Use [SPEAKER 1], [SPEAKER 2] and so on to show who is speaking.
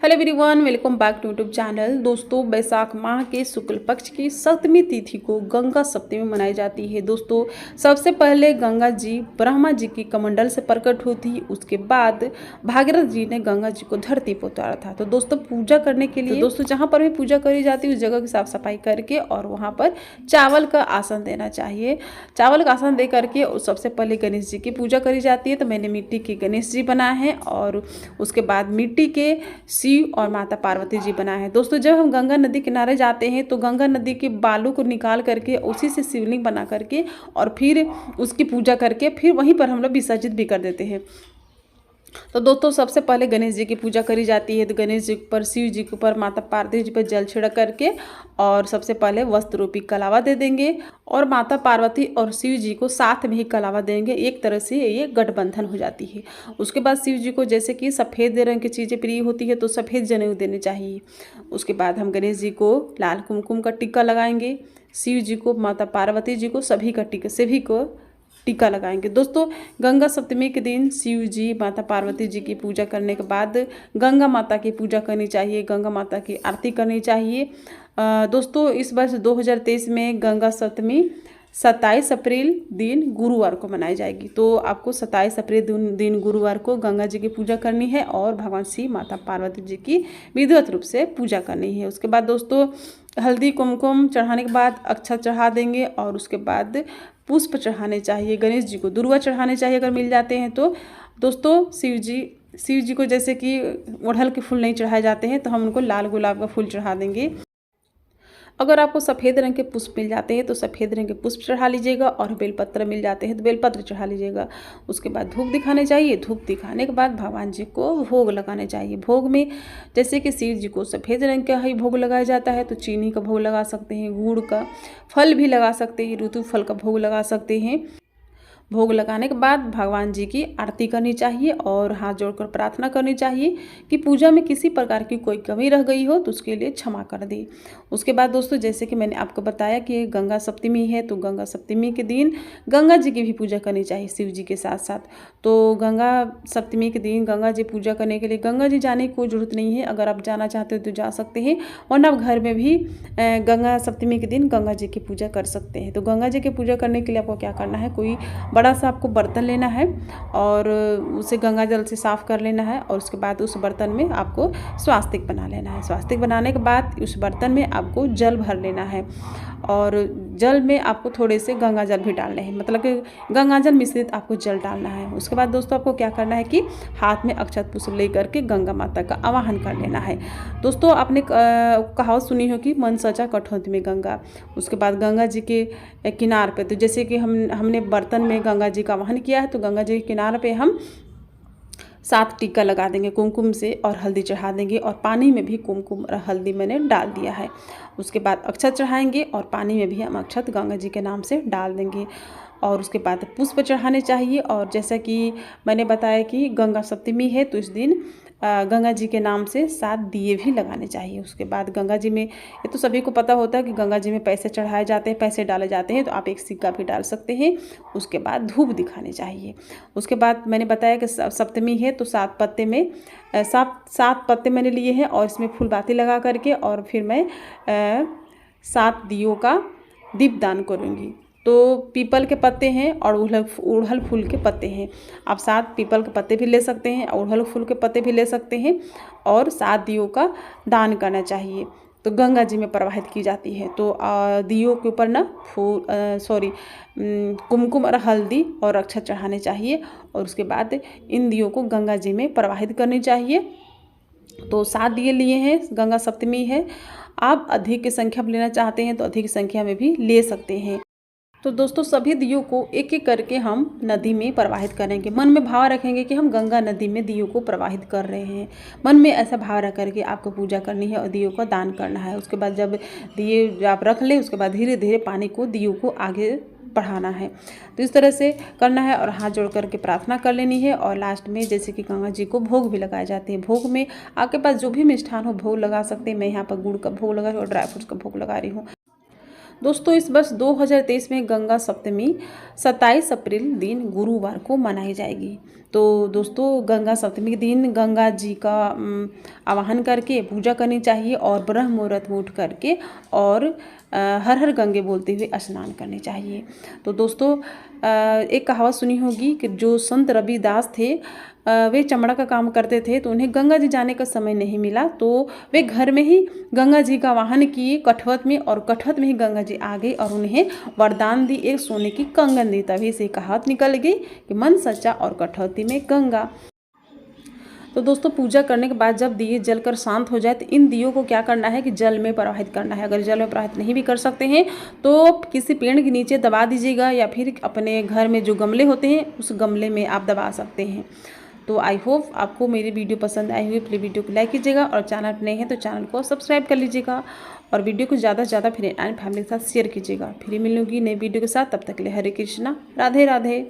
[SPEAKER 1] Hello everyone, welcome back to YouTube channel. दोस्तों, बैसाख माह के शुक्ल पक्ष की सप्तमी तिथि को गंगा सप्तमी मनाई जाती है। दोस्तों, सबसे पहले गंगा जी ब्रह्मा जी की कमंडल से प्रकट हुई, उसके बाद भागीरथ जी ने गंगा जी को धरती पर उतारा था। तो दोस्तों, पूजा करने के लिए दोस्तों जहाँ पर भी पूजा करी जाती है उस जगह की साफ सफाई करके और वहाँ पर चावल का आसन देना चाहिए। चावल का आसन दे करके सबसे पहले गणेश जी की पूजा करी जाती है। तो मैंने मिट्टी के गणेश जी बनाए हैं और उसके बाद मिट्टी के शिव और माता पार्वती जी बनाए हैं। दोस्तों, जब हम गंगा नदी किनारे जाते हैं तो गंगा नदी के बालू को निकाल करके उसी से शिवलिंग बना करके और फिर उसकी पूजा करके फिर वहीं पर हम लोग विसर्जित भी कर देते हैं। तो दोस्तों, सबसे पहले गणेश जी की पूजा करी जाती है। तो गणेश जी के ऊपर, शिव जी के ऊपर, माता पार्वती जी पर जल छिड़क करके और सबसे पहले वस्त्र रूपी कलावा दे देंगे और माता पार्वती और शिव जी को साथ में ही कलावा देंगे। एक तरह से ये गठबंधन हो जाती है। उसके बाद शिव जी को जैसे कि सफ़ेद रंग की चीज़ें प्रिय होती है तो सफ़ेद जनेऊ देने चाहिए। उसके बाद हम गणेश जी को लाल कुमकुम का टीका लगाएंगे, शिव जी को, माता पार्वती जी को, सभी को टीका लगाएंगे। दोस्तों, गंगा सप्तमी के दिन शिव जी, माता पार्वती जी की पूजा करने के बाद गंगा माता की पूजा करनी चाहिए, गंगा माता की आरती करनी चाहिए। दोस्तों, इस वर्ष 2023 में गंगा सप्तमी 27 अप्रैल दिन गुरुवार को मनाई जाएगी। तो आपको 27 अप्रैल दिन गुरुवार को गंगा जी की पूजा करनी है और भगवान शिव, माता पार्वती जी की विधिवत रूप से पूजा करनी है। उसके बाद दोस्तों, हल्दी कुमकुम चढ़ाने के बाद अक्षत चढ़ा देंगे और उसके बाद पुष्प चढ़ाने चाहिए। गणेश जी को दुर्वा चढ़ाने चाहिए अगर मिल जाते हैं तो। दोस्तों, शिव जी को जैसे कि ओढ़ल के फूल नहीं चढ़ाए जाते हैं तो हम उनको लाल गुलाब का फूल चढ़ा देंगे। अगर आपको सफ़ेद रंग के पुष्प मिल जाते हैं तो सफ़ेद रंग के पुष्प चढ़ा लीजिएगा और बेलपत्र मिल जाते हैं तो बेलपत्र चढ़ा लीजिएगा। उसके बाद धूप दिखाने चाहिए। धूप दिखाने के बाद भगवान जी को भोग लगाने चाहिए। भोग में जैसे कि शिव जी को सफ़ेद रंग का ही भोग लगाया जाता है तो चीनी का भोग लगा सकते हैं, गुड़ का, फल भी लगा सकते हैं, ऋतु फल का भोग लगा सकते हैं। भोग लगाने के बाद भगवान जी की आरती करनी चाहिए और हाथ जोड़कर प्रार्थना करनी चाहिए कि पूजा में किसी प्रकार की कोई कमी रह गई हो तो उसके लिए क्षमा कर दे। उसके बाद दोस्तों, जैसे कि मैंने आपको बताया कि गंगा सप्तमी है तो गंगा सप्तमी के दिन गंगा जी की भी पूजा करनी चाहिए शिव जी के साथ साथ। तो गंगा सप्तमी के दिन गंगा जी पूजा करने के लिए गंगा जी जाने की कोई ज़रूरत नहीं है। अगर आप जाना चाहते हो तो जा सकते हैं, वरना आप घर में भी गंगा सप्तमी के दिन गंगा जी की पूजा कर सकते हैं। तो गंगा जी की पूजा करने के लिए आपको क्या करना है, कोई बड़ा सा आपको बर्तन लेना है और उसे गंगा जल से साफ़ कर लेना है और उसके बाद उस बर्तन में आपको स्वास्तिक बना लेना है। स्वास्तिक बनाने के बाद उस बर्तन में आपको जल भर लेना है और जल में आपको थोड़े से गंगा जल भी डालने हैं, मतलब कि गंगा जल मिश्रित आपको जल डालना है। उसके बाद दोस्तों, आपको क्या करना है कि हाथ में अक्षत पुष्प ले करके गंगा माता का आवाहन कर लेना है। दोस्तों, आपने कहावत सुनी हो कि मन सचा कठौती में गंगा। उसके बाद गंगा जी के किनार पे, तो जैसे कि हमने बर्तन में गंगा जी का आवाहन किया है तो गंगा जी के किनारे पे हम 7 टीका लगा देंगे कुमकुम से और हल्दी चढ़ा देंगे और पानी में भी कुमकुम और हल्दी मैंने डाल दिया है। उसके बाद अक्षत चढ़ाएंगे और पानी में भी हम अक्षत गंगा जी के नाम से डाल देंगे और उसके बाद पुष्प चढ़ाने चाहिए। और जैसा कि मैंने बताया कि गंगा सप्तमी है तो इस दिन गंगा जी के नाम से 7 दिए भी लगाने चाहिए। उसके बाद गंगा जी में, ये तो सभी को पता होता है कि गंगा जी में पैसे चढ़ाए जाते हैं, पैसे डाले जाते हैं, तो आप एक सिक्का भी डाल सकते हैं। उसके बाद धूप दिखाने चाहिए। उसके बाद मैंने बताया कि सप्तमी है तो 7 पत्ते में 7 पत्ते मैंने लिए हैं और इसमें फूल बाती लगा करके और फिर मैं 7 दियों का दीपदान करूँगी। तो पीपल के पत्ते हैं और उड़हल फूल के पत्ते हैं। आप 7 पीपल के पत्ते भी ले सकते हैं, उड़हल फूल के पत्ते भी ले सकते हैं और 7 दियों का दान करना चाहिए। तो गंगा जी में प्रवाहित की जाती है। तो दियों के ऊपर ना कुमकुम और हल्दी और अक्षत चढ़ाने चाहिए और उसके बाद इन दियों को गंगा जी में प्रवाहित करनी चाहिए। तो 7 दिए लिए हैं, गंगा सप्तमी है। आप अधिक की संख्या में लेना चाहते हैं तो अधिक संख्या में भी ले सकते हैं। तो दोस्तों, सभी दियों को एक एक करके हम नदी में प्रवाहित करेंगे। मन में भाव रखेंगे कि हम गंगा नदी में दियों को प्रवाहित कर रहे हैं। मन में ऐसा भाव रख करके आपको पूजा करनी है और दियों का दान करना है। उसके बाद जब दिए आप रख लें उसके बाद धीरे धीरे पानी को, दियों को आगे बढ़ाना है। तो इस तरह से करना है और हाथ जोड़ करके प्रार्थना कर लेनी है। और लास्ट में जैसे कि गंगा जी को भोग भी लगाए जाते हैं। भोग में आपके पास जो भी मिष्ठान हो भोग लगा सकते हैं। मैं यहाँ पर गुड़ का भोग लगा रही हूँ और ड्राई फ्रूट्स का भोग लगा रही हूँ। दोस्तों, इस वर्ष 2023 में गंगा सप्तमी 27 अप्रैल दिन गुरुवार को मनाई जाएगी। तो दोस्तों गंगा सप्तमी के दिन गंगा जी का आवाहन करके पूजा करनी चाहिए और ब्रह्म मुहूर्त में उठ करके और हर हर गंगे बोलते हुए स्नान करनी चाहिए। तो दोस्तों एक कहावत सुनी होगी कि जो संत रविदास थे वे चमड़ा का काम करते थे, तो उन्हें गंगा जी जाने का समय नहीं मिला, तो वे घर में ही गंगा जी का वाहन किए कठवत में, और कठवत में ही गंगा जी आ गई और उन्हें वरदान दी, एक सोने की कंगन दी। तभी से कहावत निकल गई कि मन सच्चा और कठौती में गंगा। तो दोस्तों पूजा करने के बाद जब दिए जलकर शांत हो जाए तो इन दियों को क्या करना है कि जल में प्रवाहित करना है। अगर जल में प्रवाहित नहीं भी कर सकते हैं तो किसी पेड़ के नीचे दबा दीजिएगा, या फिर अपने घर में जो गमले होते हैं उस गमले में आप दबा सकते हैं। तो आई होप आपको मेरी वीडियो पसंद आई हुई, प्लीज़ वीडियो को लाइक कीजिएगा और चैनल पर नए हैं तो चैनल को सब्सक्राइब कर लीजिएगा और वीडियो को ज़्यादा से ज़्यादा फ्रेंड एंड फैमिली के साथ शेयर कीजिएगा। फिर मिलूंगी नई वीडियो के साथ, तब तक के लिए हरे कृष्णा, राधे राधे।